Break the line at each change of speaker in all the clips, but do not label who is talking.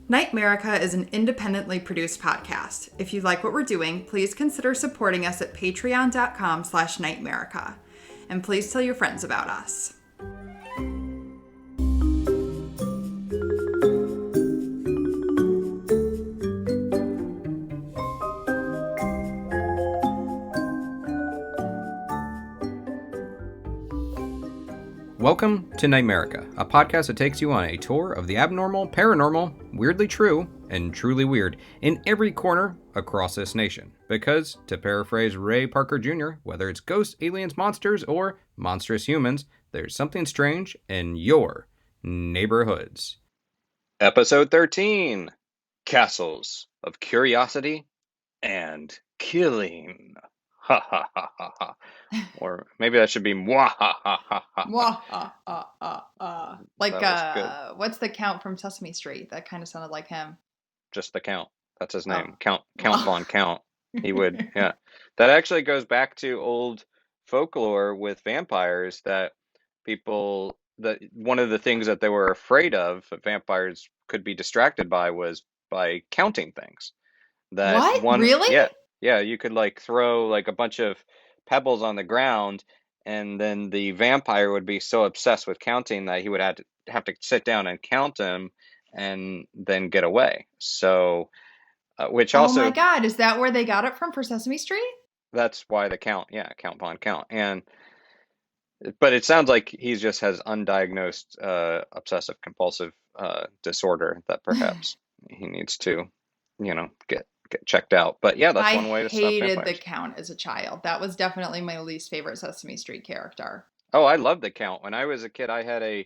NightMerica is an independently produced podcast. If you like what we're doing, please consider supporting us at patreon.com/NightMerica. And please tell your friends about us.
Welcome to NightMerica, a podcast that takes you on a tour of the abnormal, paranormal, weirdly true, and truly weird in every corner across this nation. Because, to paraphrase Ray Parker Jr., whether it's ghosts, aliens, monsters, or monstrous humans, there's something strange in your neighborhoods. Episode 13, Castles of Curiosity and Killing. Ha ha ha ha ha. Or maybe that should be mwah ha ha ha ha.
Mwah, Like, what's the Count from Sesame Street? That kind of sounded like him.
Just the Count. That's his name. Count Von Count. He would, yeah. That actually goes back to old folklore with vampires that one of the things that they were afraid of that vampires could be distracted by was by counting things.
What? Really?
Yeah, you could like throw like a bunch of pebbles on the ground, and then the vampire would be so obsessed with counting that he would have to sit down and count them and then get away. So, which also...
Oh my God, is that where they got it from for Sesame Street?
That's why the Count, yeah, Count Von Count. But it sounds like he just has undiagnosed obsessive compulsive disorder that perhaps he needs to, get checked out. But yeah, that's one way to stop vampires.
I hated the Count as a child. That was definitely my least favorite Sesame Street character.
Oh, I loved the Count. When I was a kid, I had a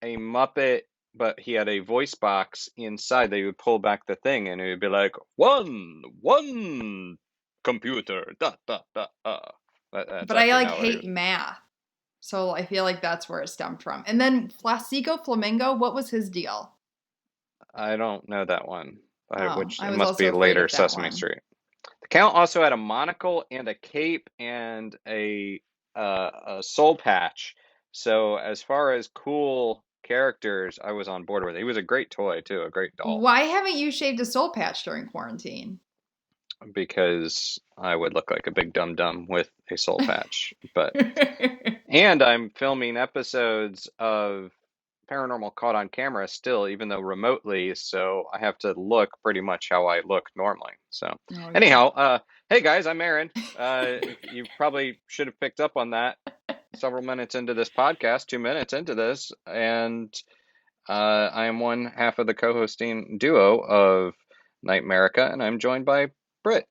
Muppet, but he had a voice box inside. They would pull back the thing, and it would be like, one computer, da, da, da,
But I hate math. So I feel like that's where it stemmed from. And then Flaccico Flamingo, what was his deal?
I don't know that one. Which
it
must be later Sesame Street. The Count also had a monocle and a cape and a soul patch. So as far as cool characters, I was on board with it. He was a great toy too, a great doll.
Why haven't you shaved a soul patch during quarantine?
Because I would look like a big dum-dum with a soul patch. And I'm filming episodes of Paranormal Caught on Camera still, even though remotely, so I have to look pretty much how I look normally. So anyhow, hey guys, I'm Aaron. You probably should have picked up on that several minutes into this podcast, 2 minutes into this, and I am one half of the co-hosting duo of NightMerica, and I'm joined by Britt.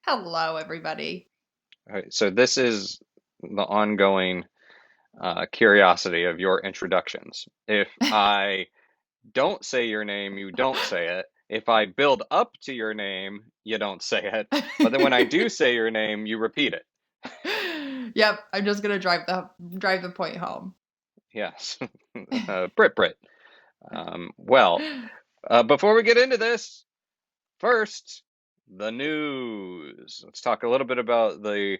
Hello everybody.
All right, so this is the ongoing curiosity of your introductions. If I don't say your name, you don't say it. If I build up to your name, you don't say it. But then when I do say your name, you repeat it.
Yep, I'm just gonna drive the point home.
Yes, Britt. Before we get into this, first the news. Let's talk a little bit about the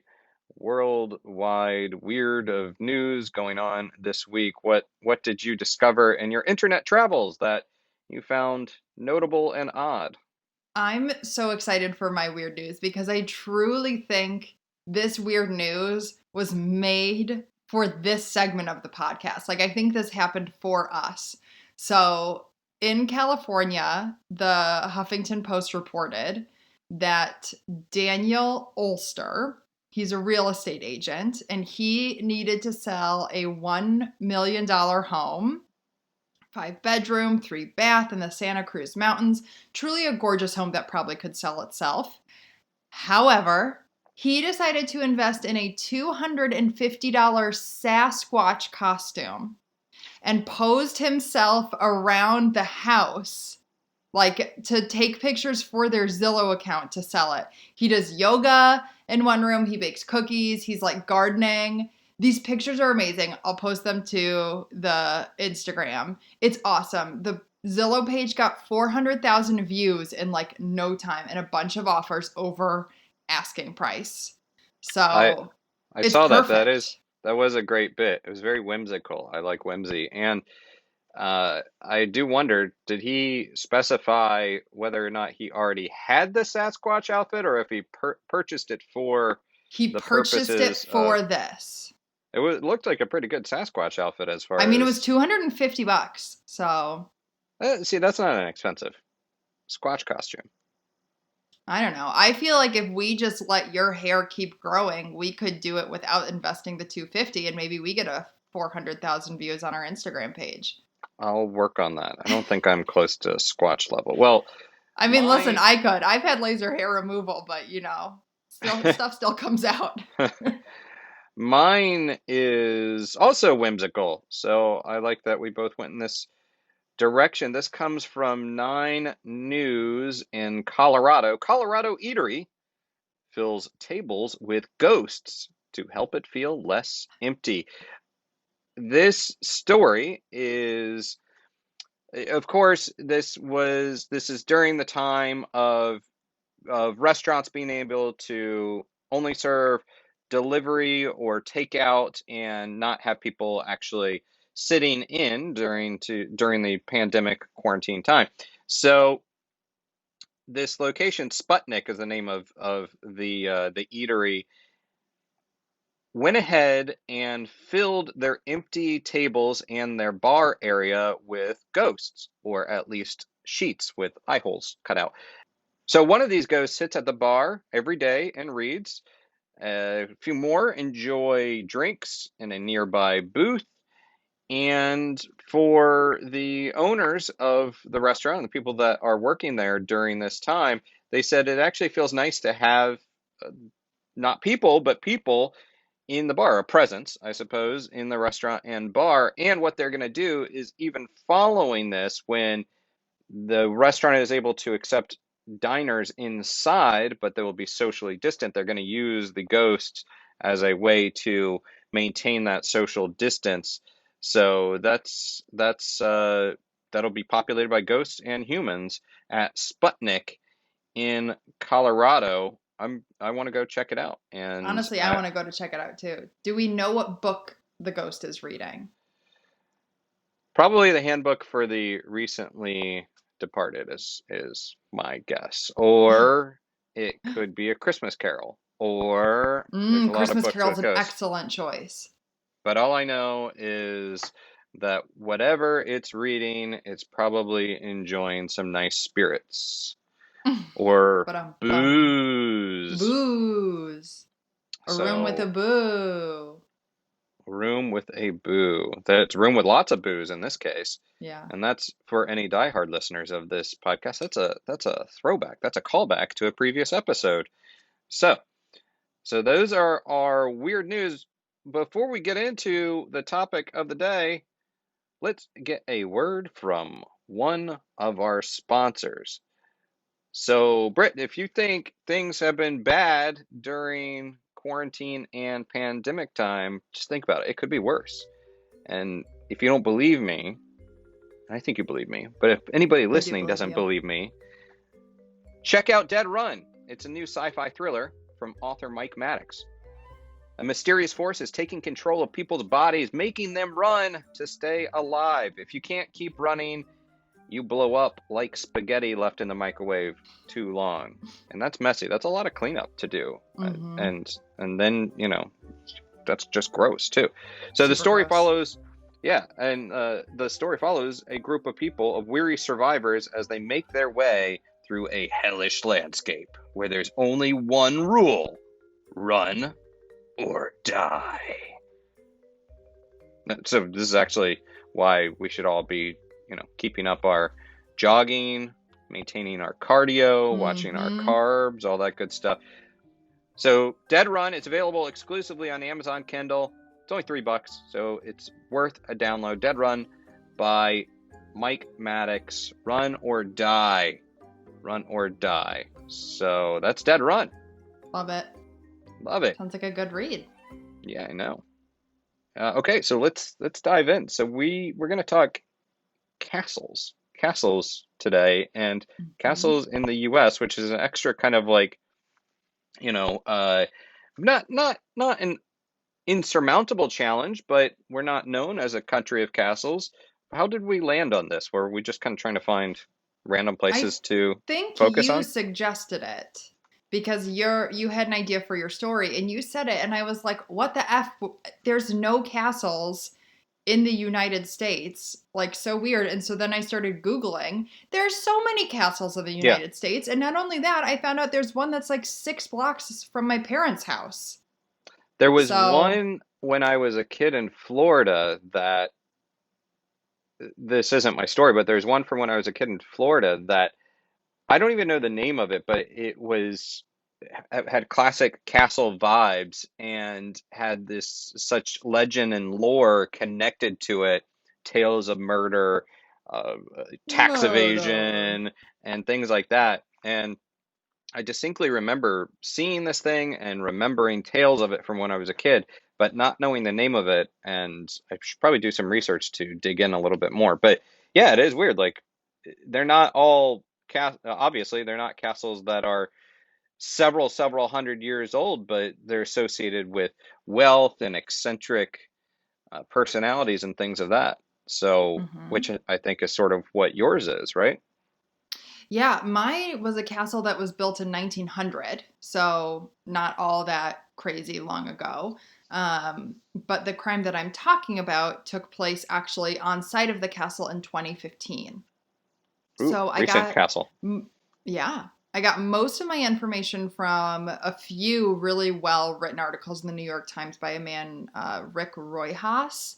worldwide weird of news going on this week. What did you discover in your internet travels that you found notable and odd?
I'm so excited for my weird news because I truly think this weird news was made for this segment of the podcast. Like, I think this happened for us. So in California, the Huffington Post reported that Daniel Olster, he's a real estate agent, and he needed to sell a $1 million home, 5-bedroom, 3-bath in the Santa Cruz Mountains. Truly a gorgeous home that probably could sell itself. However, he decided to invest in a $250 Sasquatch costume and posed himself around the house, like to take pictures for their Zillow account to sell it. He does yoga in one room. He bakes cookies. He's like gardening. These pictures are amazing. I'll post them to the Instagram. It's awesome. The Zillow page got 400,000 views in like no time and a bunch of offers over asking price. So
I saw perfect. That was a great bit. It was very whimsical. I like whimsy. And I do wonder, did he specify whether or not he already had the Sasquatch outfit or if he purchased it for
He
the
purchased it
purposes of
for this.
looked like a pretty good Sasquatch outfit as
I
far
mean, it was
as
$250, so
see, that's not an expensive Squatch costume.
I don't know. I feel like if we just let your hair keep growing, we could do it without investing the 250 and maybe we get a 400,000 views on our Instagram page.
I'll work on that. I don't think I'm close to Squatch level. Well,
I mean, listen,
my
I could. I've had laser hair removal, but still stuff still comes out.
mine is also whimsical. So I like that we both went in this direction. This comes from 9 News in Colorado. Colorado Eatery fills tables with ghosts to help it feel less empty. This story is, of course, this is during the time of restaurants being able to only serve delivery or takeout and not have people actually sitting in during the pandemic quarantine time. So this location, Sputnik is the name of the eatery, went ahead and filled their empty tables and their bar area with ghosts, or at least sheets with eye holes cut out. So one of these ghosts sits at the bar every day and reads. A few more enjoy drinks in a nearby booth. And for the owners of the restaurant, the people that are working there during this time, they said it actually feels nice to have not people, but people in the bar, a presence, I suppose, in the restaurant and bar. And what they're going to do is, even following this, when the restaurant is able to accept diners inside, but they will be socially distant, they're going to use the ghosts as a way to maintain that social distance. So that'll be populated by ghosts and humans at Sputnik in Colorado. I want to go check it out. And
Honestly, I want to go to check it out too. Do we know what book the ghost is reading?
probably the handbook for the recently departed is my guess. Or it could be a Christmas Carol. Or there's a lot of
Christmas
books
Carol's
with
an
ghosts.
excellent choice.
But all I know is that whatever it's reading, it's probably enjoying some nice spirits or
But
booze.
booze. A room with a
So,
boo.
room with a boo. That's room with lots of booze in this case.
Yeah.
And that's for any diehard listeners of this podcast. That's a throwback. That's a callback to a previous episode. So, so those are our weird news. Before we get into the topic of the day, let's get a word from one of our sponsors. So, Britt, if you think things have been bad during quarantine and pandemic time, just think about it. It could be worse. And if you don't believe me, I think you believe me, but if anybody
I do
listening
believe
doesn't
you.
believe me, check out Dead Run. It's a new sci-fi thriller from author Mike Maddox. A mysterious force is taking control of people's bodies, making them run to stay alive. If you can't keep running, you blow up like spaghetti left in the microwave too long. And that's messy. That's a lot of cleanup to do.
Mm-hmm.
And then, that's just gross too. So the
Super
story
gross.
follows, the story follows a group of people, of weary survivors, as they make their way through a hellish landscape where there's only one rule: run or die. So this is actually why we should all be, keeping up our jogging, maintaining our cardio, watching our carbs, all that good stuff. So Dead Run, it's available exclusively on Amazon Kindle. It's only $3, so it's worth a download. Dead Run by Mike Maddox. Run or die. Run or die. So that's Dead Run.
Love it.
Love it.
Sounds like a good read.
Yeah, I know. Okay, so let's dive in. So we're going to talk castles today, and castles in the U.S., which is an extra kind of like, not an insurmountable challenge, but we're not known as a country of castles. how did we land on this? Were we just kind of trying to find random
I
places to
think
focus
you
on?
suggested it because you had an idea for your story and you said it and I was like, "What the F? There's no castles in the United States." Like so weird. And so then I started Googling. There's so many castles in the
Yeah.
United States, and not only that, I found out there's one that's like 6 blocks from my parents' house.
There was
So,
one when I was a kid in Florida that this isn't my story, but there's one from when I was a kid in Florida that I don't even know the name of it, but it was had classic castle vibes and had this such legend and lore connected to it, tales of murder, uh, tax
murder.
evasion, and things like that. And I distinctly remember seeing this thing and remembering tales of it from when I was a kid, but not knowing the name of it. And I should probably do some research to dig in a little bit more. But yeah, it is weird. Like they're not all obviously they're not castles that are several hundred years old, but they're associated with wealth and eccentric personalities and things of that. So,
Mhm.
which I think is sort of what yours is, right?
Yeah, mine was a castle that was built in 1900, so not all that crazy long ago. But the crime that I'm talking about took place actually on site of the castle in 2015.
Ooh,
So I
recent
got,
castle.
yeah, I got most of my information from a few really well written articles in the New York Times by a man, Rick Royhaus.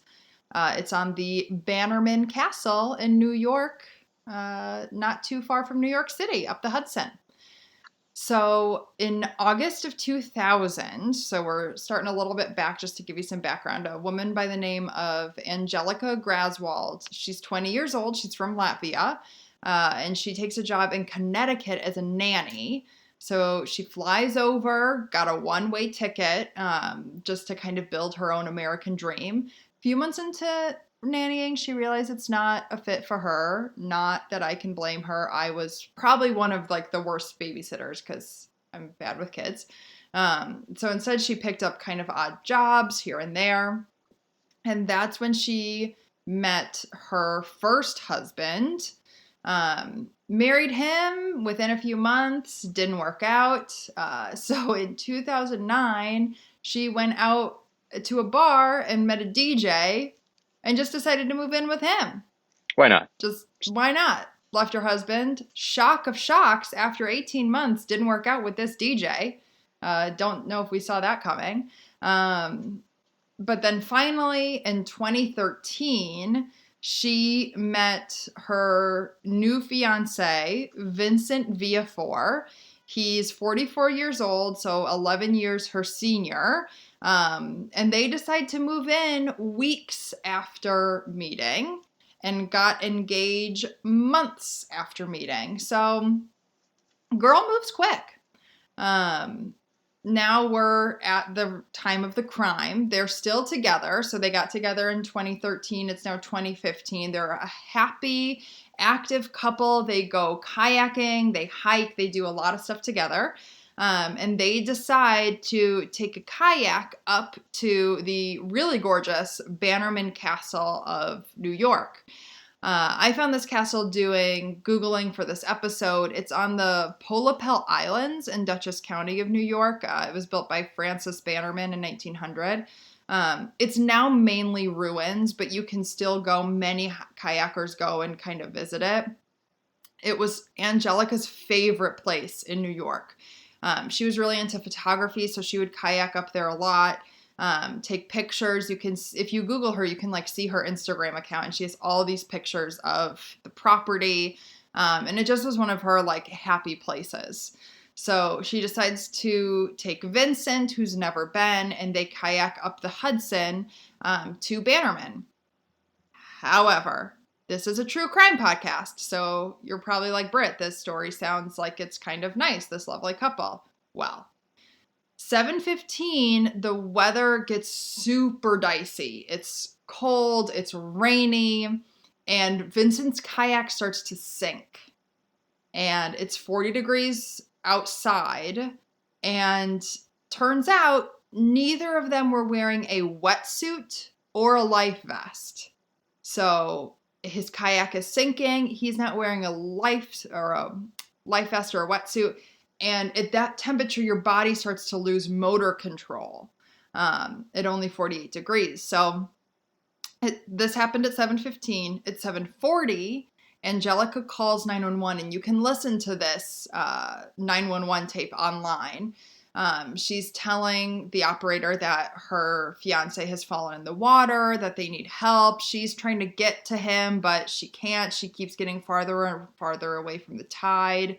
It's on the Bannerman Castle in New York, not too far from New York City, up the Hudson. So in August of 2000, so we're starting a little bit back just to give you some background, a woman by the name of Angelika Graswald. She's 20 years old. She's from Latvia, and she takes a job in Connecticut as a nanny. So she flies over, got a one-way ticket, just to kind of build her own American dream. A few months into nannying, she realized it's not a fit for her. Not that I can blame her. I was probably one of like the worst babysitters because I'm bad with kids. So instead, she picked up kind of odd jobs here and there. And that's when she met her first husband. Married him within a few months, didn't work out. So in 2009, she went out to a bar and met a DJ and just decided to move in with him.
Why not?
Just why not? Left her husband. Shock of shocks, after 18 months, didn't work out with this DJ. Don't know if we saw that coming. Um, but then finally in 2013, she met her new fiance, Vincent Viafore. He's 44 years old, so 11 years her senior. And they decide to move in weeks after meeting and got engaged months after meeting. So, girl moves quick. Um, Now we're at the time of the crime. They're still together. So they got together in 2013. It's now 2015. They're a happy, active couple. They go kayaking, they hike, they do a lot of stuff together. And they decide to take a kayak up to the really gorgeous Bannerman Castle of New York. I found this castle doing Googling for this episode. It's on the Polapel Islands in Dutchess County of New York. It was built by Francis Bannerman in 1900. It's now mainly ruins, but you can still go. Many kayakers go and kind of visit it. It was Angelika's favorite place in New York. She was really into photography, so she would kayak up there a lot, take pictures. You can, if you Google her, you can like see her Instagram account, and she has all these pictures of the property, and it just was one of her like happy places. So she decides to take Vincent, who's never been, and they kayak up the Hudson to Bannerman. However, this is a true crime podcast, so you're probably like, Britt, this story sounds like it's kind of nice, this lovely couple. Well, 7:15, the weather gets super dicey. It's cold, it's rainy, and Vincent's kayak starts to sink. And it's 40 degrees outside, and turns out neither of them were wearing a wetsuit or a life vest. So His kayak is sinking. He's not wearing a life vest or a wetsuit. And at that temperature, your body starts to lose motor control at only 48 degrees. So this happened at 7:15. At 7:40, Angelika calls 911, and you can listen to this 911 tape online. She's telling the operator that her fiance has fallen in the water, that they need help. She's trying to get to him, but she can't. She keeps getting farther and farther away from the tide.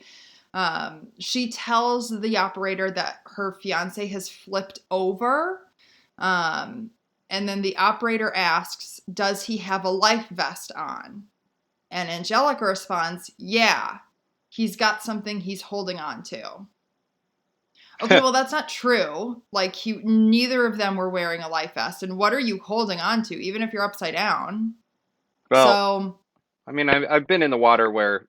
She tells the operator that her fiance has flipped over. And then the operator asks, does he have a life vest on? And Angelika responds, yeah, he's got something he's holding on to. Okay, well, that's not true. Like, neither of them were wearing a life vest. And what are you holding on to, even if you're upside down?
Well,
So,
I mean, I've been in the water where,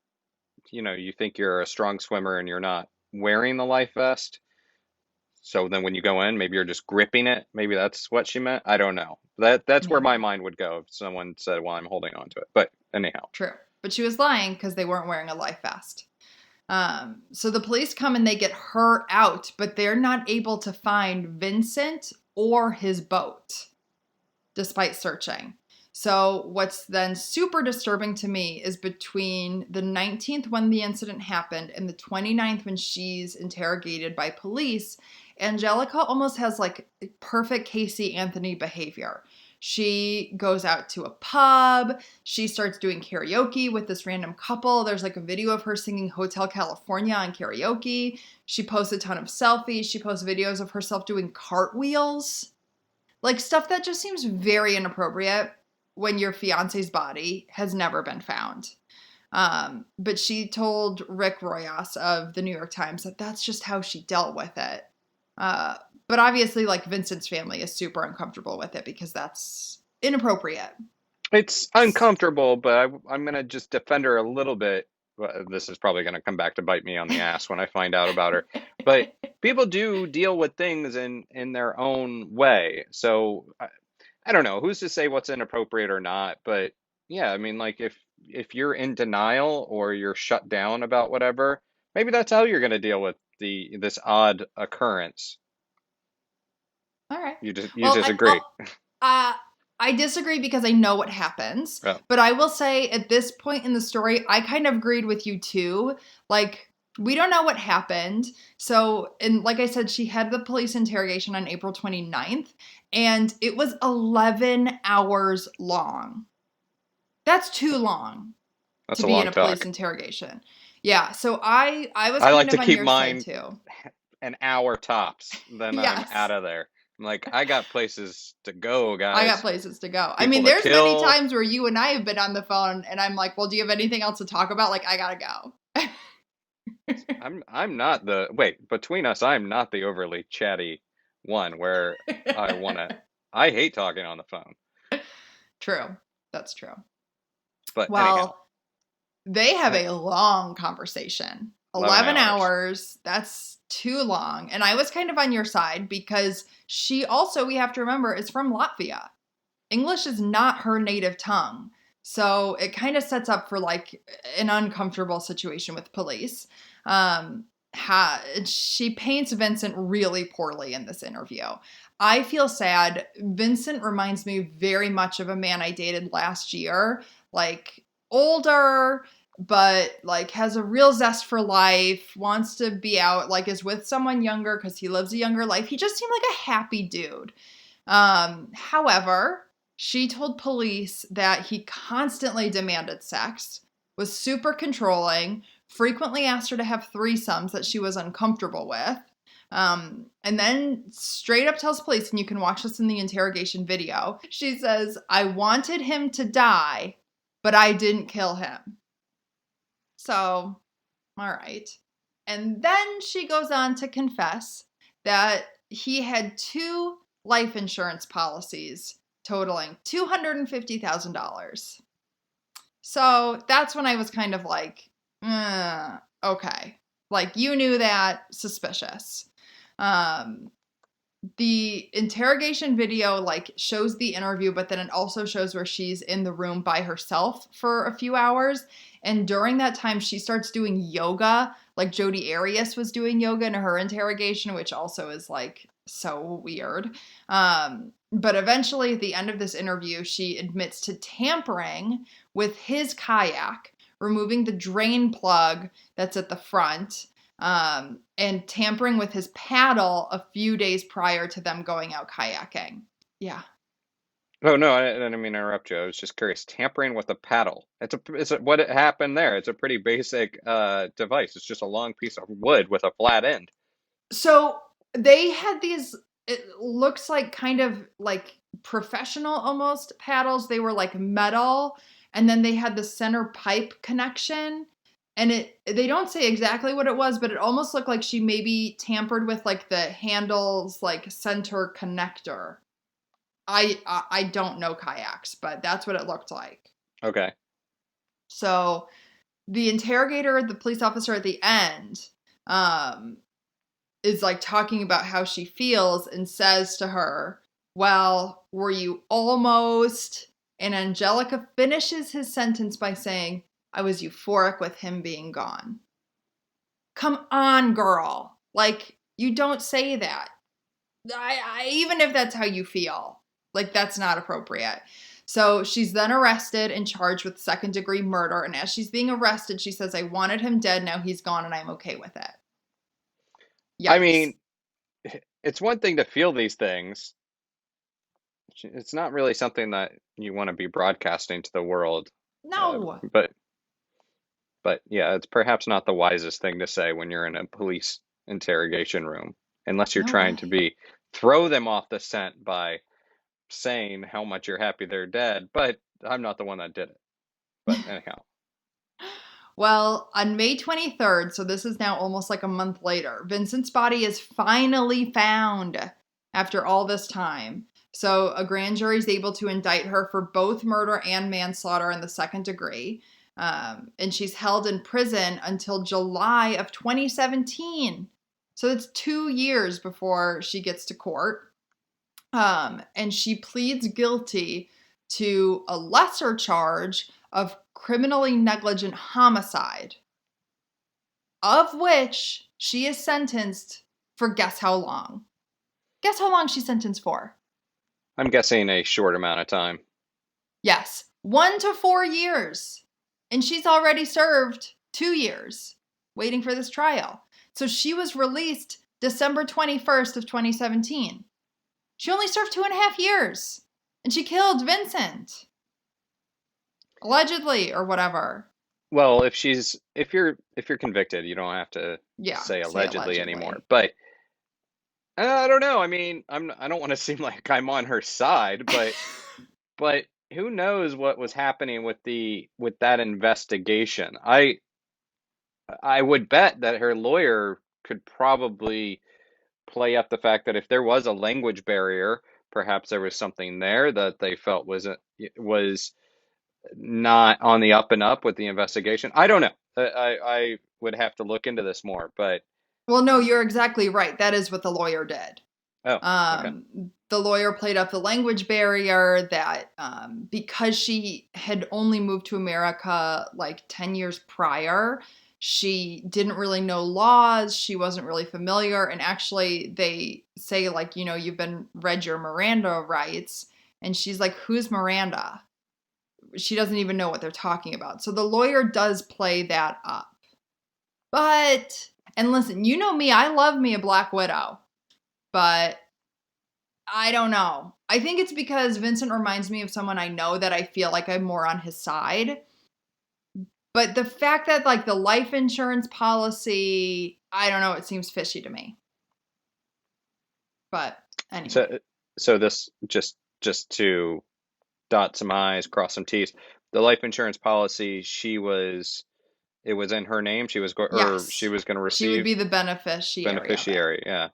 you think you're a strong swimmer and you're not wearing the life vest. So then when you go in, maybe you're just gripping it. Maybe that's what she meant. I don't know. That's where
yeah,
my mind would go if someone said, well, I'm holding on to it. But anyhow.
true. But she was lying because they weren't wearing a life vest. So the police come and they get her out, but they're not able to find Vincent or his boat, despite searching. So what's then super disturbing to me is between the 19th when the incident happened and the 29th when she's interrogated by police, Angelika almost has like perfect Casey Anthony behavior. She goes out to a pub. She starts doing karaoke with this random couple. There's like a video of her singing Hotel California on karaoke. She posts a ton of selfies. She posts videos of herself doing cartwheels. Like stuff that just seems very inappropriate when your fiance's body has never been found. But she told Rick Royas of the New York Times that that's just how she dealt with it. But obviously, like, Vincent's family is super uncomfortable with it because that's inappropriate.
It's uncomfortable, but I'm going to just defend her a little bit. Well, this is probably going to come back to bite me on the ass when I find out about her. But people do deal with things in their own way. So I don't know who's to say what's inappropriate or not. But yeah, I mean, like if you're in denial or you're shut down about whatever, maybe that's how you're going to deal with this odd occurrence.
All right.
You
Well,
disagree.
I disagree because I know what happens.
Oh,
But I will say at this point in the story, I kind of agreed with you too. Like, we don't know what happened. So, and like I said, she had the police interrogation on April 29th, and it was 11 hours long. That's too long
that's
to
a
be in
long
a police
talk.
interrogation. Yeah, so I was
I
kind
like
of
to
on
keep
your side
mine
too.
an hour tops, then I'm
Yes.
out of there. I'm like, I got places to go,
I got
guys.
places to go. I
People
mean,
to
there's many
kill.
times where you and I have been on the phone and I'm like, well, do you have anything else to talk about? Like, I gotta go.
I'm not the wait, between us, I'm not the overly chatty one where I hate talking on the phone.
True. That's true.
But anyhow,
Well, they have
I,
a long conversation.
11
11
hours.
hours. That's too long. And I was kind of on your side because she also, we have to remember, is from Latvia. English is not her native tongue. So it kind of sets up for like an uncomfortable situation with police. She paints Vincent really poorly in this interview. I feel sad. Vincent reminds me very much of a man I dated last year, like older, but like has a real zest for life, wants to be out, like is with someone younger because he lives a younger life. He just seemed like a happy dude. However, she told police that he constantly demanded sex, was super controlling, frequently asked her to have threesomes that she was uncomfortable with. And then straight up tells police, and you can watch this in the interrogation video. She says, I wanted him to die, but I didn't kill him. So, all right. And then she goes on to confess that he had two life insurance policies totaling $250,000. So that's when I was kind of like, okay. Like, you knew that, suspicious. Um, the interrogation video like shows the interview, but then it also shows where she's in the room by herself for a few hours. And during that time, she starts doing yoga, like Jodi Arias was doing yoga in her interrogation, which also is like so weird. But eventually, at the end of this interview, she admits to tampering with his kayak, removing the drain plug that's at the front, and tampering with his paddle a few days prior to them going out kayaking. Yeah.
Oh no, I didn't mean to interrupt you. I was just curious. Tampering with a paddle. What happened there? It's a pretty basic device. It's just a long piece of wood with a flat end.
So they had these, it looks like kind of like professional almost paddles. They were like metal, and then they had the center pipe connection. And they don't say exactly what it was, but it almost looked like she maybe tampered with like the handle's like center connector. I don't know kayaks, but that's what it looked like.
Okay.
So the interrogator, the police officer at the end, is like talking about how she feels and says to her, well, were you almost? And Angelika finishes his sentence by saying, I was euphoric with him being gone. Come on, girl. Like, you don't say that. Even if that's how you feel, like, that's not appropriate. So she's then arrested and charged with second-degree murder. And as she's being arrested, she says, I wanted him dead. Now he's gone and I'm okay with it. Yikes.
I mean, it's one thing to feel these things. It's not really something that you want to be broadcasting to the world.
No.
But yeah, it's perhaps not the wisest thing to say when you're in a police interrogation room, unless you're trying to throw them off the scent by saying how much you're happy they're dead. But I'm not the one that did it. But anyhow.
Well, on May 23rd, so this is now almost like a month later, Vincent's body is finally found after all this time. So a grand jury is able to indict her for both murder and manslaughter in the second degree. And she's held in prison until July of 2017. So it's 2 years before she gets to court. And she pleads guilty to a lesser charge of criminally negligent homicide, of which she is sentenced for guess how long? Guess how long she's sentenced for?
I'm guessing a short amount of time.
Yes, 1 to 4 years. And she's already served 2 years waiting for this trial. So she was released December 21st of 2017. She only served 2.5 years. And she killed Vincent. Allegedly, or whatever.
Well, if you're convicted, you don't have to say allegedly
allegedly
anymore. But I don't know. I mean, I don't want to seem like I'm on her side, but who knows what was happening with that investigation? I would bet that her lawyer could probably play up the fact that if there was a language barrier, perhaps there was something there that they felt was not on the up and up with the investigation. I don't know. I would have to look into this more, but
well, no, you're exactly right. That is what the lawyer did.
okay.
The lawyer played up the language barrier that because she had only moved to America like 10 years prior, she didn't really know laws. She wasn't really familiar. And actually, they say, like, you've read your Miranda rights. And she's like, who's Miranda? She doesn't even know what they're talking about. So the lawyer does play that up. But, and listen, you know me, I love me a Black Widow. But I don't know. I think it's because Vincent reminds me of someone I know that I feel like I'm more on his side. But the fact that, like, the life insurance policy, I don't know, it seems fishy to me. But anyway.
So this just to dot some I's, cross some T's. The life insurance policy, it was in her name. She was going to receive.
She would be the beneficiary.
Yeah.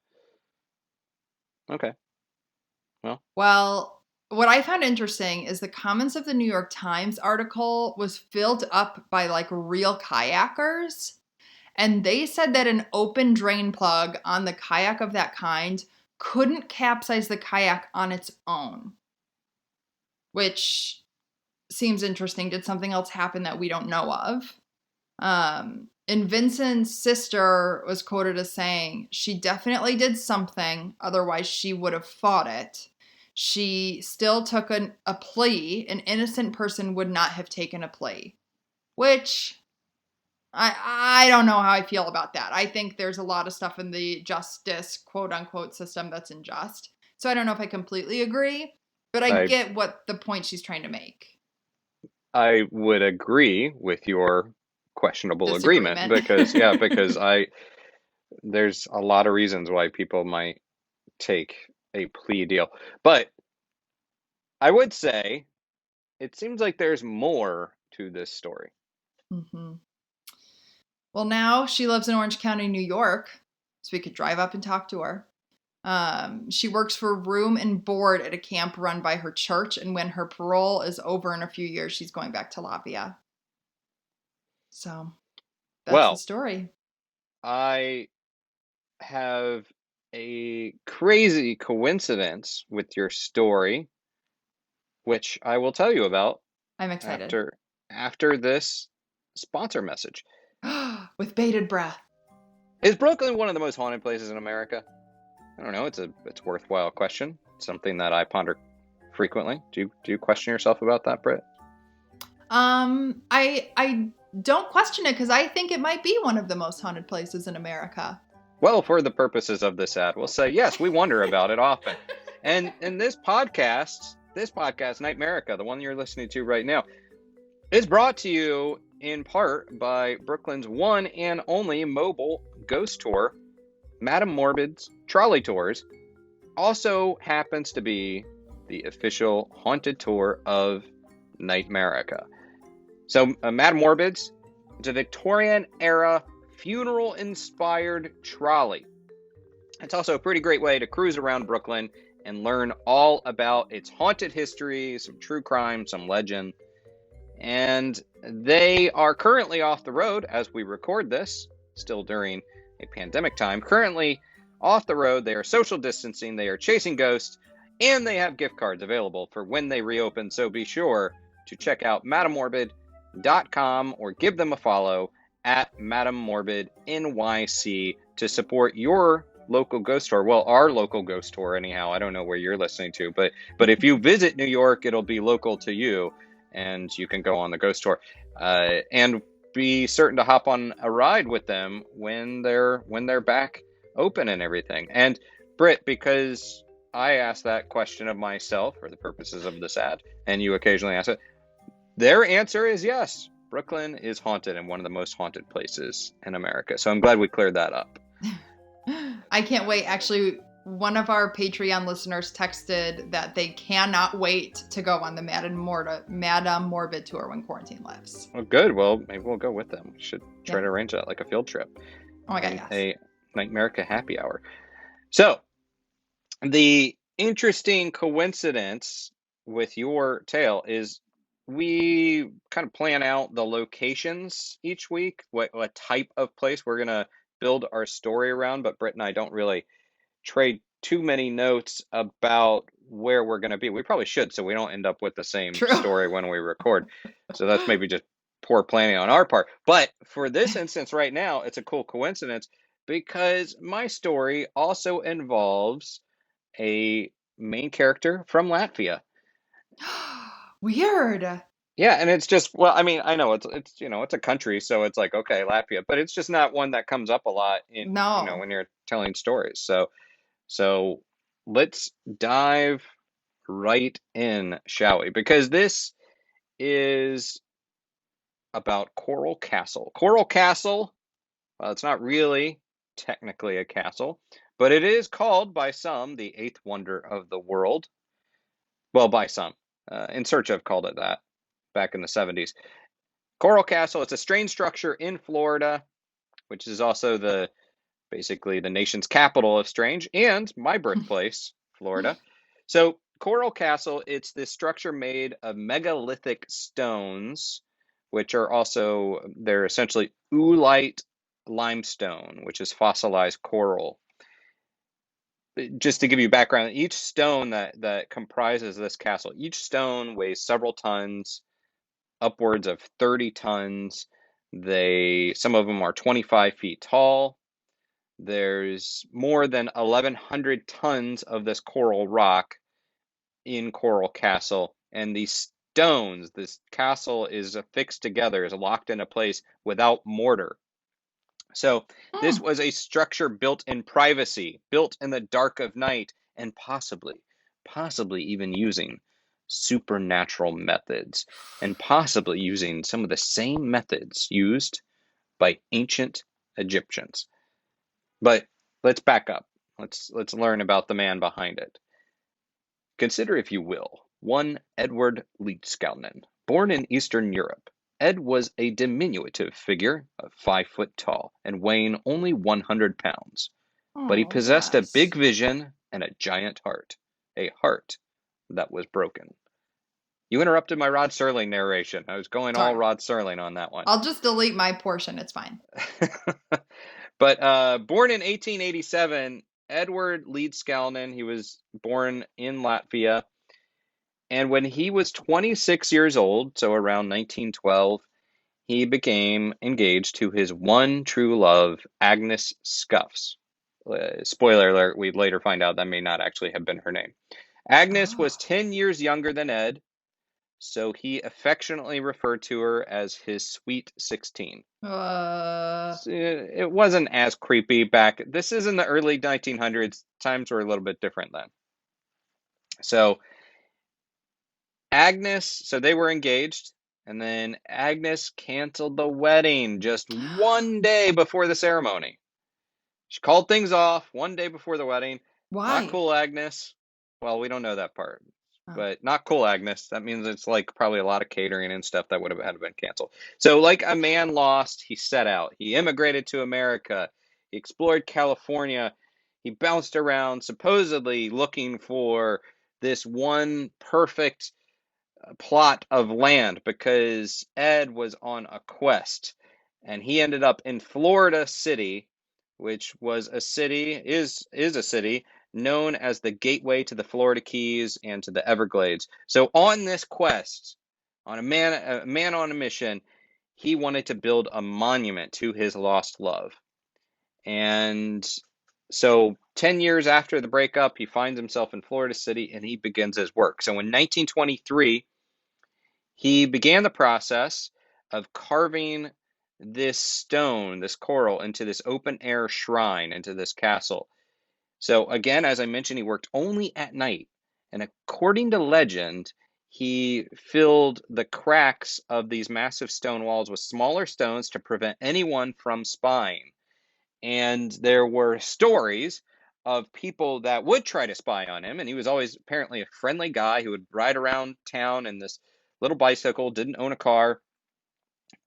Okay.
Well, what I found interesting is the comments of the New York Times article was filled up by like real kayakers. And they said that an open drain plug on the kayak of that kind couldn't capsize the kayak on its own, which seems interesting. Did something else happen that we don't know of? And Vincent's sister was quoted as saying, she definitely did something, otherwise she would have fought it. She still took a plea. An innocent person would not have taken a plea, which I don't know how I feel about that. I think there's a lot of stuff in the justice, quote unquote, system that's unjust. So I don't know if I completely agree, but I get what the point she's trying to make.
I would agree with your questionable agreement because there's a lot of reasons why people might take a plea deal. But I would say it seems like there's more to this story.
Mm-hmm. Well, now she lives in Orange County, New York, so we could drive up and talk to her. She works for room and board at a camp run by her church, and when her parole is over in a few years, she's going back to Latvia. So that's the story.
I have a crazy coincidence with your story, which I will tell you about.
I'm excited.
After this sponsor message.
With bated breath.
Is Brooklyn one of the most haunted places in America? I don't know. It's a worthwhile question. Something that I ponder frequently. Do you question yourself about that, Britt?
I don't question it because I think it might be one of the most haunted places in America.
Well, for the purposes of this ad, we'll say yes, we wonder about it often. And this podcast, NightMerica, the one you're listening to right now, is brought to you in part by Brooklyn's one and only mobile ghost tour, Madame Morbid's Trolley Tours. Also happens to be the official haunted tour of NightMerica. So, Madame Morbid's, it's a Victorian-era funeral-inspired trolley. It's also a pretty great way to cruise around Brooklyn and learn all about its haunted history, some true crime, some legend. And they are currently off the road as we record this, still during a pandemic time. Currently off the road, they are social distancing, they are chasing ghosts, and they have gift cards available for when they reopen. So be sure to check out MadameMorbid.com or give them a follow at Madame Morbid NYC to support your local ghost tour. Well, our local ghost tour, anyhow. I don't know where you're listening to, but if you visit New York, it'll be local to you, and you can go on the ghost tour. And be certain to hop on a ride with them when they're back open and everything. And Britt, because I asked that question of myself for the purposes of this ad, and you occasionally ask it, their answer is yes. Brooklyn is haunted and one of the most haunted places in America. So I'm glad we cleared that up.
I can't wait. Actually, one of our Patreon listeners texted that they cannot wait to go on the Madame Morbid tour when quarantine lifts.
Well, good. Well, maybe we'll go with them. We should try to arrange that like a field trip.
Oh my God, yes.
A NightMerica happy hour. So, the interesting coincidence with your tale is we kind of plan out the locations each week, what type of place we're going to build our story around, but Britt and I don't really trade too many notes about where we're going to be. We probably should, so we don't end up with the same story when we record. So that's maybe just poor planning on our part. But for this instance right now, it's a cool coincidence because my story also involves a main character from Latvia.
Weird.
Yeah, and it's just, well, I mean, I know it's it's a country, so it's like, okay, Latvia, but it's just not one that comes up a lot in when you're telling stories. So let's dive right in, shall we? Because this is about Coral Castle. Coral Castle, well, it's not really technically a castle, but it is called by some the eighth wonder of the world. Well, by some. In Search of called it that back in the 70s. Coral Castle, it's a strange structure in Florida, which is also basically the nation's capital of strange and my birthplace, Florida. So Coral Castle, it's this structure made of megalithic stones, which are also, they're essentially oolite limestone, which is fossilized coral. just to give you background, each stone that comprises this castle, each stone weighs several tons, upwards of 30 tons. Some of them are 25 feet tall. There's more than 1,100 tons of this coral rock in Coral Castle, and these stones, this castle is affixed together, is locked into place without mortar. So this
Hmm.
was a structure built in privacy, built in the dark of night, and possibly even using supernatural methods, and possibly using some of the same methods used by ancient Egyptians. But let's back up. Let's learn about the man behind it. Consider, if you will, one Edward Leedskalnin. Born in Eastern Europe, Ed was a diminutive figure of 5 foot tall and weighing only 100 pounds. But he
Oh,
possessed a big
bless.
vision and a giant heart, a heart that was broken. You interrupted my Rod Serling narration. I was going all
Sorry.
Rod Serling on that one.
I'll just delete my portion. It's fine.
But born in 1887, Edward Leedskalnin, he was born in Latvia. And when he was 26 years old, so around 1912, he became engaged to his one true love, Agnes Scuffs. Spoiler alert, we'd later find out that may not actually have been her name. Agnes was
Oh.
10 years younger than Ed, so he affectionately referred to her as his Sweet 16.
Uh,
It wasn't as creepy back. This is in the early 1900s. Times were a little bit different then. So so they were engaged, and then Agnes canceled the wedding just one day before the ceremony. She called things off one day before the wedding. Not
why?
cool, Agnes. Well, we don't know that part,
Oh.
but not cool, Agnes. That means it's like probably a lot of catering and stuff that would have had to been canceled. So, like a man lost, he set out. He immigrated to America. He explored California. He bounced around, supposedly looking for this one perfect plot of land because Ed was on a quest and he ended up in Florida City, which was a city, is a city known as the gateway to the Florida Keys and to the Everglades. So on this quest, on a man on a mission, he wanted to build a monument to his lost love. And so 10 years after the breakup, he finds himself in Florida City and he begins his work. So in 1923, he began the process of carving this stone, this coral, into this open air shrine, into this castle. So, again, as I mentioned, he worked only at night. And according to legend, he filled the cracks of these massive stone walls with smaller stones to prevent anyone from spying. And there were stories of people that would try to spy on him. And he was always apparently a friendly guy who would ride around town in this little bicycle, didn't own a car.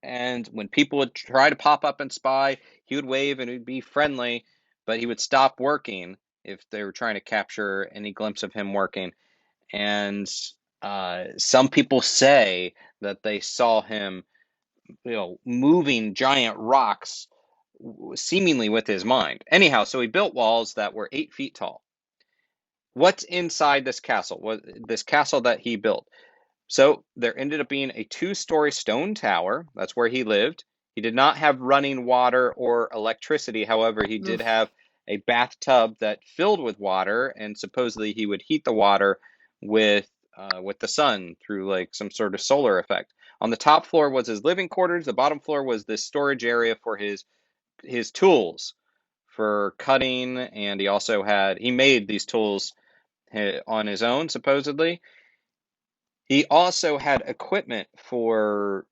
And when people would try to pop up and spy, he would wave and he'd be friendly, but he would stop working if they were trying to capture any glimpse of him working. And some people say that they saw him, moving giant rocks seemingly with his mind. Anyhow, so he built walls that were 8 feet tall. What's inside this castle? This castle that he built? So there ended up being a 2-story stone tower. That's where he lived. He did not have running water or electricity. However, he did
Oof.
have a bathtub that filled with water, and supposedly he would heat the water with the sun through like some sort of solar effect. On the top floor was his living quarters. The bottom floor was this storage area for his tools for cutting, and he made these tools on his own supposedly. He also had equipment for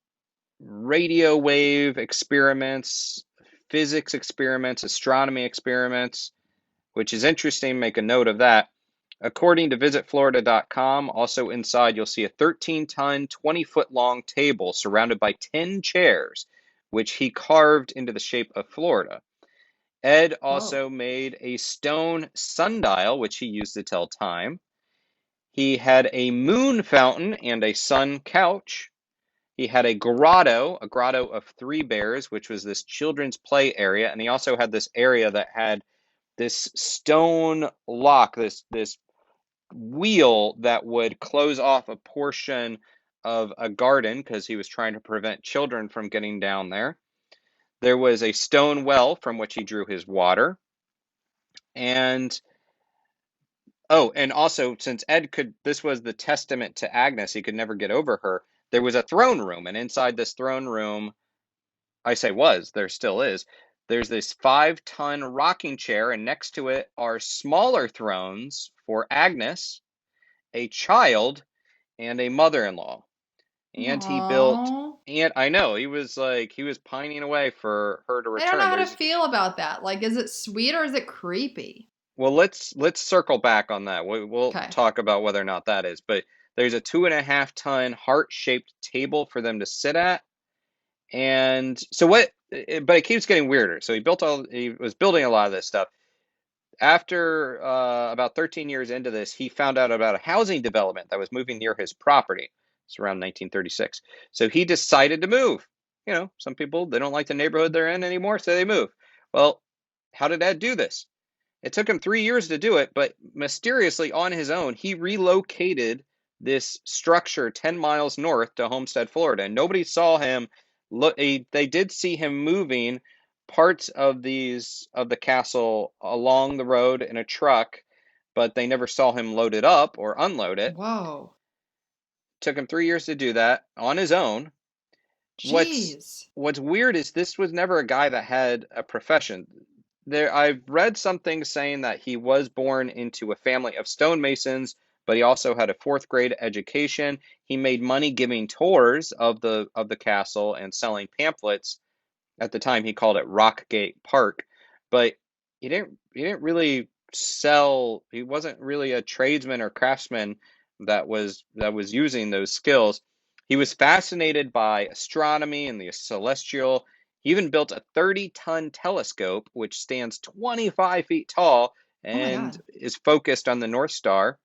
radio wave experiments, physics experiments, astronomy experiments, which is interesting. Make a note of that. According to visitflorida.com, also inside you'll see a 13-ton, 20-foot long table surrounded by 10 chairs, which he carved into the shape of Florida. Ed
Whoa.
also made a stone sundial, which he used to tell time. He had a moon fountain and a sun couch. He had a grotto of 3 bears, which was this children's play area. And he also had this area that had this stone lock, this wheel that would close off a portion of a garden because he was trying to prevent children from getting down there. There was a stone well from which he drew his water. And oh, and also, since this was the testament to Agnes, he could never get over her. There was a throne room, and inside this throne room, I say was, there still is, there's this 5-ton rocking chair, and next to it are smaller thrones for Agnes, a child, and a mother-in-law. And he built,
Aww.
and I know, he was pining away for her to
I don't know
return.
how to feel about that. Like, is it sweet or is it creepy?
Well, let's circle back on that. We'll
Okay.
talk about whether or not that is. But there's a 2.5-ton heart-shaped table for them to sit at. And so what? But it keeps getting weirder. So he was building a lot of this stuff. After about 13 years into this, he found out about a housing development that was moving near his property. It's around 1936. So he decided to move. You know, some people, they don't like the neighborhood they're in anymore, so they move. Well, how did Ed do this? It took him 3 years to do it, but mysteriously on his own, he relocated this structure 10 miles north to Homestead, Florida. And nobody saw him. They did see him moving parts of the castle along the road in a truck, but they never saw him load it up or unload it.
Whoa.
Took him 3 years to do that on his own. What's
Jeez.
what's weird is this was never a guy that had a profession. I've read something saying that he was born into a family of stonemasons, but he also had a fourth grade education. He made money giving tours of the castle and selling pamphlets. At the time, he called it Rockgate Park, but he didn't really sell. He wasn't really a tradesman or craftsman that was using those skills. He was fascinated by astronomy and the celestial. He even built a 30-ton telescope, which stands 25 feet tall
Oh my
and
God.
is focused on the North Star.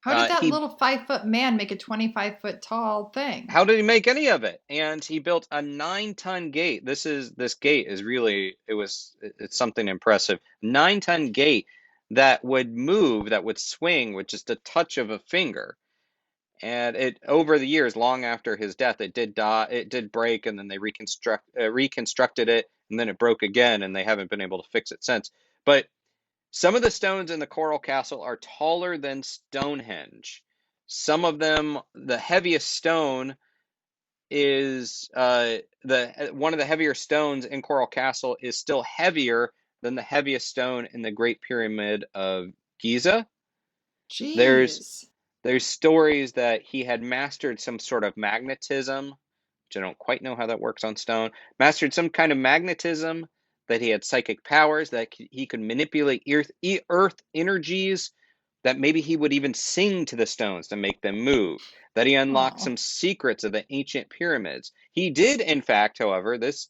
How did that
He
little 5 foot man make a 25-foot tall thing?
How did he make any of it? And he built a 9-ton gate. This gate is really it's something impressive. 9-ton gate that would move, that would swing with just a touch of a finger. And it over the years, long after his death, it did die, it did break, and then they reconstructed it, and then it broke again, and they haven't been able to fix it since. But some of the stones in the Coral Castle are taller than Stonehenge. Some of them, the heaviest stone is the one of the heavier stones in Coral Castle is still heavier than the heaviest stone in the Great Pyramid of Giza. There's
Jeez.
there's stories that he had mastered some sort of magnetism, which I don't quite know how that works on stone. Mastered some kind of magnetism, that he had psychic powers, that he could manipulate earth energies, that maybe he would even sing to the stones to make them move, that he unlocked
Oh.
some secrets of the ancient pyramids. He did, in fact, however, this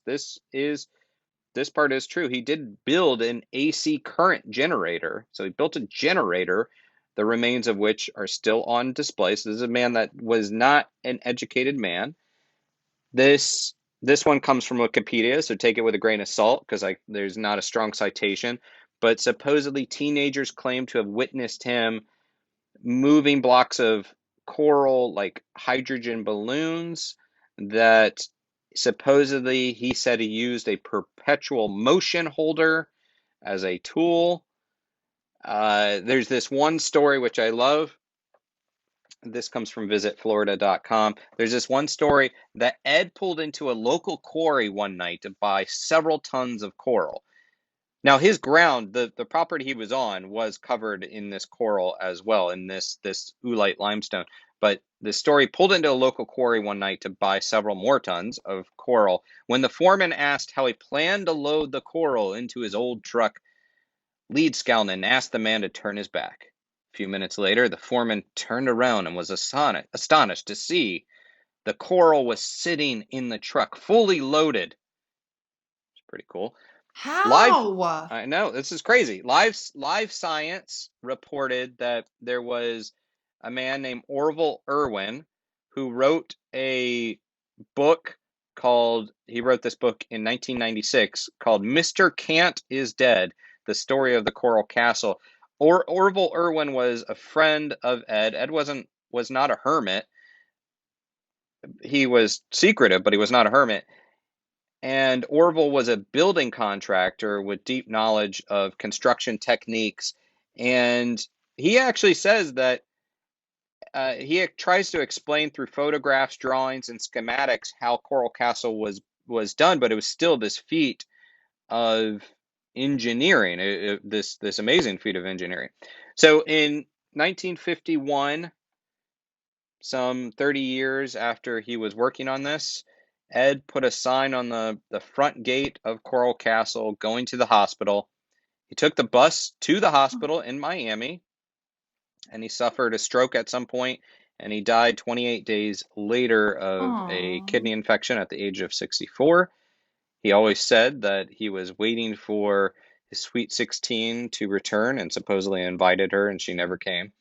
part is true. He did build an AC current generator. So he built a generator, the remains of which are still on display. So this is a man that was not an educated man. This this one comes from Wikipedia, so take it with a grain of salt because there's not a strong citation. But supposedly teenagers claim to have witnessed him moving blocks of coral like hydrogen balloons, that supposedly he said he used a perpetual motion holder as a tool. There's this one story which I love. This comes from visitflorida.com. There's this one story that Ed pulled into a local quarry one night to buy several tons of coral. Now his ground, the property he was on, was covered in this coral as well, in this oolite limestone. But the story pulled into a local quarry one night to buy several more tons of coral. When the foreman asked how he planned to load the coral into his old truck, Leedskalnin asked the man to turn his back. A few minutes later, the foreman turned around and was astonished to see the coral was sitting in the truck, fully loaded. It's pretty cool. Live,
How?
I know, this is crazy. Live Science reported that there was a man named Orville Irwin who wrote a book he wrote this book in 1996 called Mr. Cant is Dead. the story of the Coral Castle. Orville Irwin was a friend of Ed. Ed was not a hermit. He was secretive, but he was not a hermit. And Orville was a building contractor with deep knowledge of construction techniques. And he actually says that he tries to explain through photographs, drawings, and schematics how Coral Castle was done, but it was still this feat of engineering, this amazing feat of engineering. So in 1951, some 30 years after he was working on this, Ed put a sign on the front gate of Coral Castle going to the hospital. He took the bus to the hospital in Miami, and he suffered a stroke at some point, and he died 28 days later of a
Oh.
kidney infection at the age of 64. He always said that he was waiting for his sweet 16 to return and supposedly invited her, and she never came.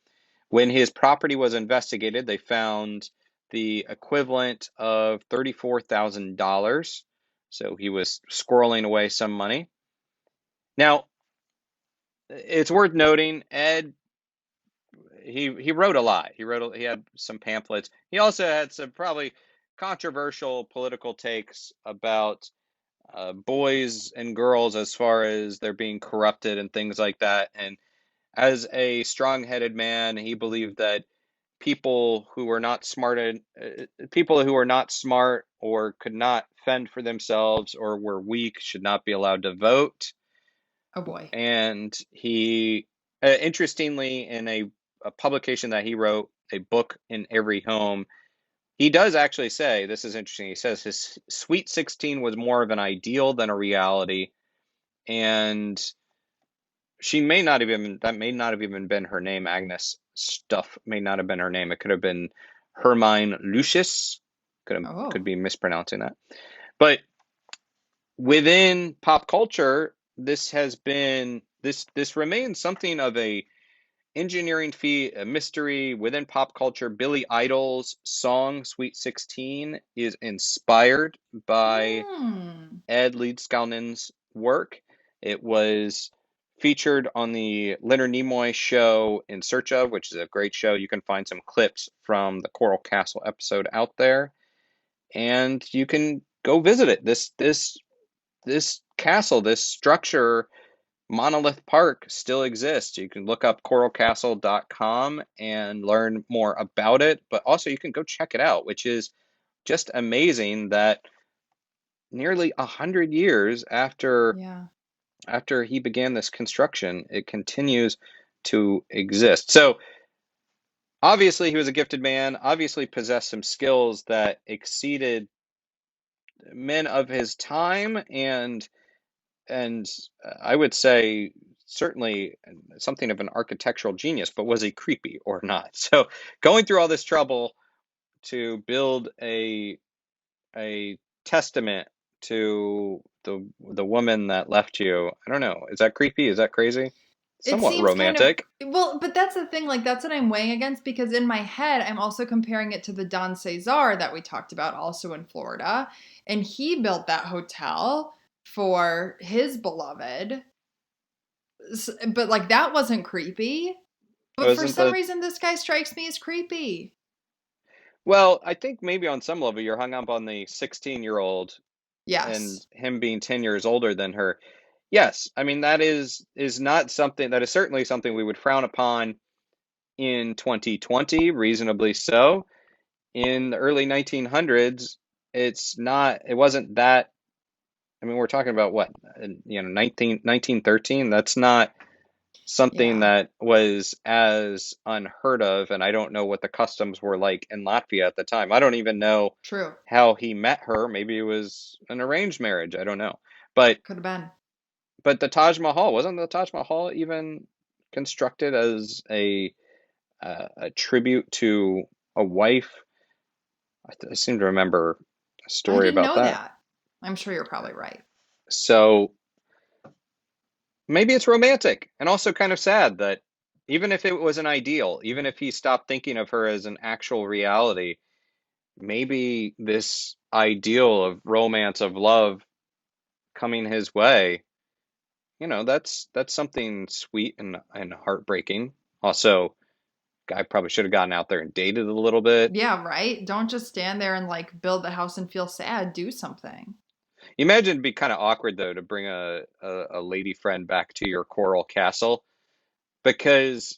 When his property was investigated, they found the equivalent of $34,000. So he was squirreling away some money. Now, it's worth noting, Ed, he wrote a lot. He had some pamphlets. He also had some probably controversial political takes about boys and girls as far as they're being corrupted and things like that. And as a strong-headed man, he believed that people who were not smart or could not fend for themselves or were weak should not be allowed to vote.
Oh boy.
And he, interestingly, in a publication that he wrote, A Book in Every Home, he does actually say, this is interesting, he says his Sweet 16 was more of an ideal than a reality, and that may not have even been her name. Agnes Stuff may not have been her name. It could have been Hermine Lucius. Could
Oh.
be mispronouncing that. But within pop culture, this remains something of a engineering feat, a mystery within pop culture. Billy Idol's song Sweet 16 is inspired by
Hmm.
Ed Leedskalnin's work. It was featured on the Leonard Nimoy show In Search of, which is a great show. You can find some clips from the Coral Castle episode out there, and you can go visit it. This castle, this structure, Monolith Park, still exists. You can look up coralcastle.com and learn more about it, but also you can go check it out, which is just amazing that nearly 100 years
Yeah.
after he began this construction, it continues to exist. So obviously he was a gifted man, obviously possessed some skills that exceeded men of his time, and I would say certainly something of an architectural genius, but was he creepy or not? So going through all this trouble to build a testament to the woman that left you. I don't know. Is that creepy? Is that crazy?
It
Somewhat
seems kind of,
romantic.
well, but that's the thing, like that's what I'm weighing against because in my head I'm also comparing it to the Don Cesar that we talked about also in Florida, and he built that hotel for his beloved. But like that wasn't creepy. But for
Wasn't
some
the
reason this guy strikes me as creepy.
Well, I think maybe on some level you're hung up on the 16-year-old and
Yes.
him being 10 years older than her. Yes, I mean that is not something that is certainly something we would frown upon in 2020, reasonably so. In the early 1900s, it wasn't that. I mean, we're talking about what, 1913. That's not something
Yeah.
that was as unheard of, and I don't know what the customs were like in Latvia at the time. I don't even know
True.
how he met her. Maybe it was an arranged marriage. I don't know. But
Could have been.
the Taj Mahal, wasn't the Taj Mahal even constructed as a tribute to a wife? I seem to remember a
I
story
didn't
about
know
that.
that. I'm sure you're probably right.
So maybe it's romantic and also kind of sad that even if it was an ideal, even if he stopped thinking of her as an actual reality, maybe this ideal of romance, of love coming his way that's something sweet and heartbreaking. Also, guy probably should have gotten out there and dated a little bit.
Yeah, right? Don't just stand there and like build the house and feel sad. Do something.
You imagine it'd be kind of awkward though to bring a lady friend back to your coral castle, because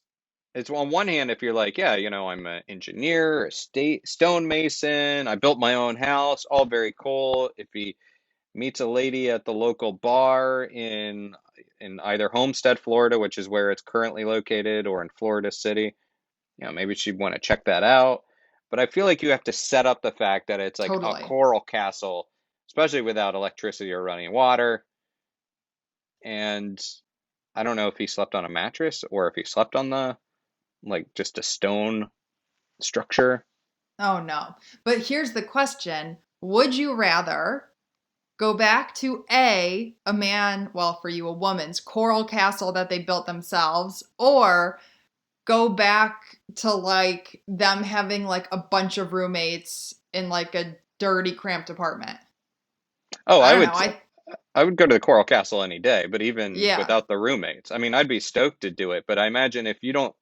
it's on one hand, if you're like, yeah, I'm an engineer, a state stonemason, I built my own house, all very cool. If he meets a lady at the local bar in either Homestead, Florida, which is where it's currently located, or in Florida City, maybe she'd want to check that out. But I feel like you have to set up the fact that it's like a
Totally.
coral castle, especially without electricity or running water. And I don't know if he slept on a mattress or if he slept on the like just a stone structure.
Oh no. But here's the question. Would you rather go back to a man, well, for you, a woman's coral castle that they built themselves, or go back to like them having like a bunch of roommates in like a dirty, cramped apartment?
Oh,
I
I
don't know.
would I would go to the Coral Castle any day, but even
Yeah,
without the roommates, I mean, I'd be stoked to do it. But I imagine if you don't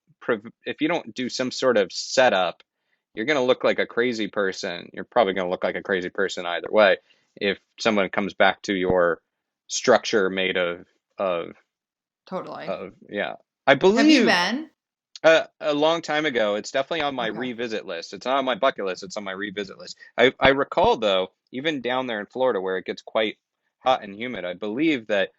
do some sort of setup, you're gonna look like a crazy person. You're probably gonna look like a crazy person either way. If someone comes back to your structure made of
totally.
yeah, I
Have you
believe
been?
a long time ago. It's definitely on my
Okay.
revisit list. It's not on my bucket list. It's on my revisit list. I recall though, even down there in Florida where it gets quite hot and humid, I believe that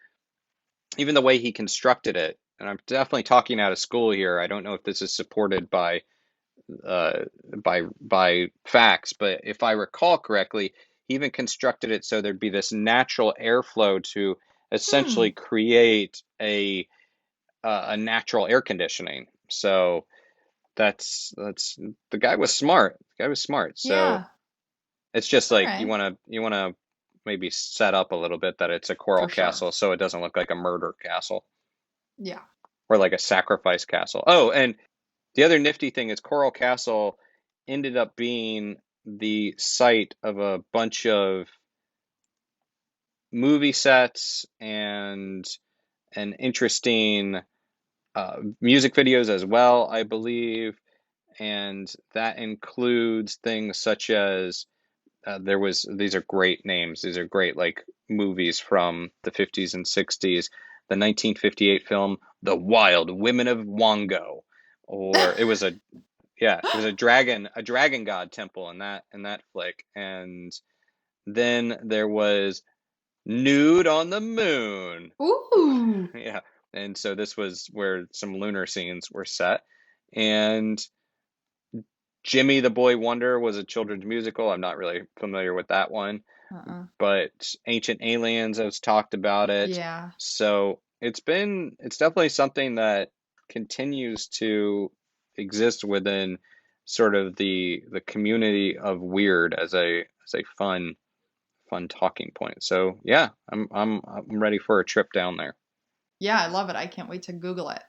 even the way he constructed it, and I'm definitely talking out of school here. I don't know if this is supported uh, by facts, but if I recall correctly, he even constructed it so there'd be this natural airflow to essentially
Hmm.
create a natural air conditioning. So that's the guy was smart. The guy was smart. So
Yeah.
it's just
All
like you
right.
want to you want to maybe set up a little bit that it's a coral
For sure.
castle so it doesn't look like a murder castle
Yeah.
or like a sacrifice castle. Oh, and the other nifty thing is Coral Castle ended up being the site of a bunch of movie sets and interesting music videos as well, I believe. And that includes things such as these are great names. These are great like movies from the 50s and 60s. The 1958 film The Wild Women of Wango, or it was a dragon god temple in that flick. And then there was Nude on the Moon.
Ooh.
Yeah. And so this was where some lunar scenes were set. And Jimmy the Boy Wonder was a children's musical. I'm not really familiar with that one,
Uh-uh.
but Ancient Aliens has talked about it.
Yeah.
So it's definitely something that continues to exist within sort of the community of weird as a fun talking point. So yeah, I'm ready for a trip down there.
Yeah, I love it. I can't wait to Google it.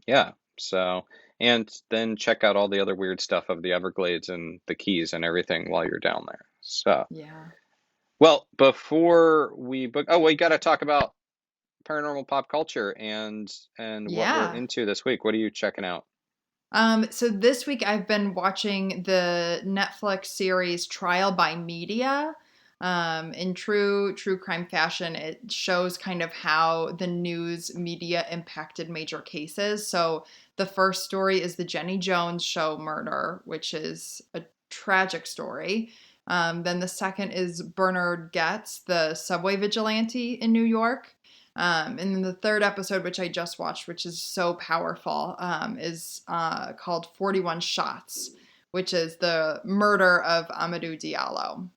Yeah. So, and then check out all the other weird stuff of the Everglades and the Keys and everything while you're down there. So,
Yeah.
well, before we book, oh, we got to talk about paranormal pop culture and what we're
Yeah.
into this week. What are you checking out?
So this week I've been watching the Netflix series Trial by Media. In true crime fashion, it shows kind of how the news media impacted major cases. So the first story is the Jenny Jones show murder, which is a tragic story. Then the second is Bernard Getz, the subway vigilante in New York. And then the third episode, which I just watched, which is so powerful, is called 41 Shots, which is the murder of Amadou Diallo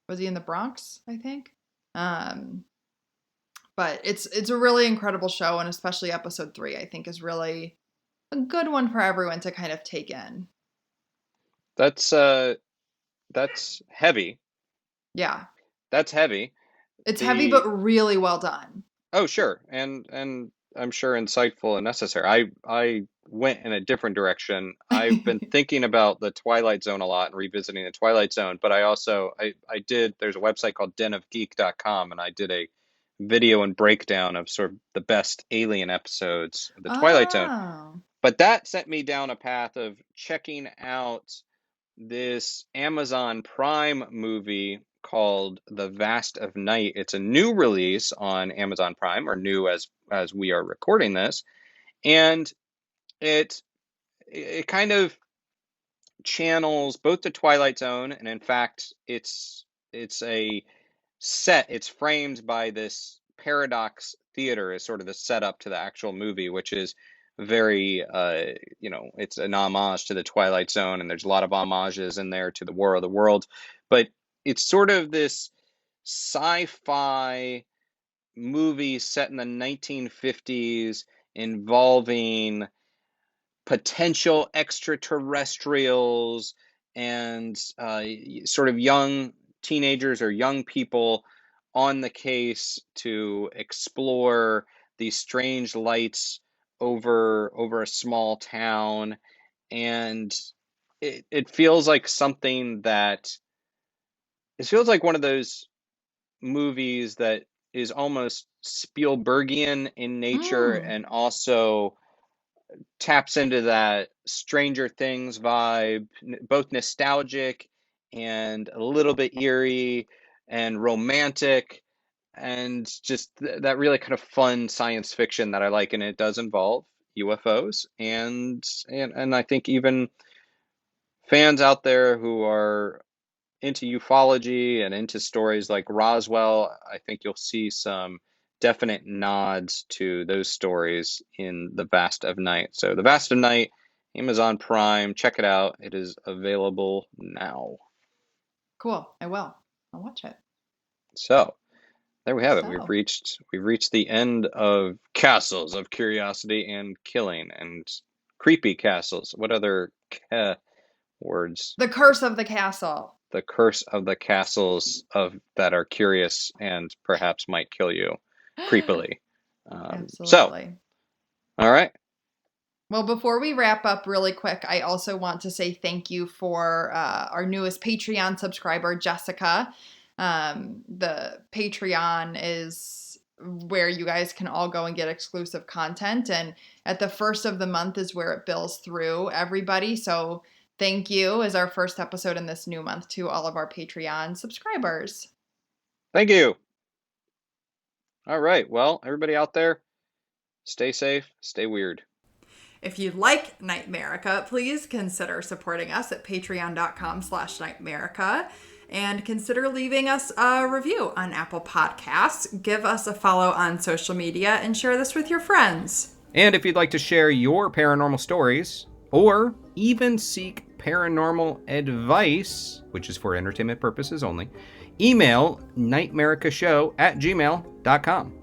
was he in the Bronx, I think? Um, but it's a really incredible show, and especially episode 3, I think, is really a good one for everyone to kind of take in.
That's that's heavy.
Yeah.
That's heavy.
It's heavy, but
The
really well done.
Oh, sure. And I'm sure insightful and necessary. I went in a different direction. I've been thinking about the Twilight Zone a lot and revisiting the Twilight Zone, but I also I did there's a website called denofgeek.com and I did a video and breakdown of sort of the best Alien episodes of the Twilight Zone.
Oh.
But that sent me down a path of checking out this Amazon Prime movie called The Vast of Night. It's a new release on Amazon Prime, or new as we are recording this, and it kind of channels both the Twilight Zone, and in fact, it's a set. It's framed by this Paradox Theater as sort of the setup to the actual movie, which is very, it's an homage to the Twilight Zone, and there's a lot of homages in there to the War of the Worlds, but it's sort of this sci-fi movie set in the 1950s involving potential extraterrestrials and sort of young teenagers or young people on the case to explore these strange lights over a small town. And it feels like something that it feels like one of those movies that is almost Spielbergian in nature, and also taps into that Stranger Things vibe, both nostalgic and a little bit eerie and romantic, and just that really kind of fun science fiction that I like. And it does involve UFOs, and I think even fans out there who are into ufology and into stories like Roswell, I think you'll see some definite nods to those stories in The Vast of Night. So The Vast of Night, Amazon Prime, check it out. It is available now.
Cool. I will. I'll watch it.
So there we have it. We've reached the end of Castles of Curiosity and Killing and Creepy Castles. What other words?
The Curse of the Castle.
The curse of the castles that are curious and perhaps might kill you creepily.
Absolutely.
So, all right.
Well, before we wrap up really quick, I also want to say thank you for our newest Patreon subscriber, Jessica. The Patreon is where you guys can all go and get exclusive content. And at the first of the month is where it bills through everybody. So thank you as our first episode in this new month to all of our Patreon subscribers.
Thank you. All right. Well, everybody out there, stay safe, stay weird.
If you like NightMerica, please consider supporting us at patreon.com/NightMerica, and consider leaving us a review on Apple Podcasts. Give us a follow on social media and share this with your friends.
And if you'd like to share your paranormal stories, or even seek paranormal advice, which is for entertainment purposes only, email nightmericashow@gmail.com.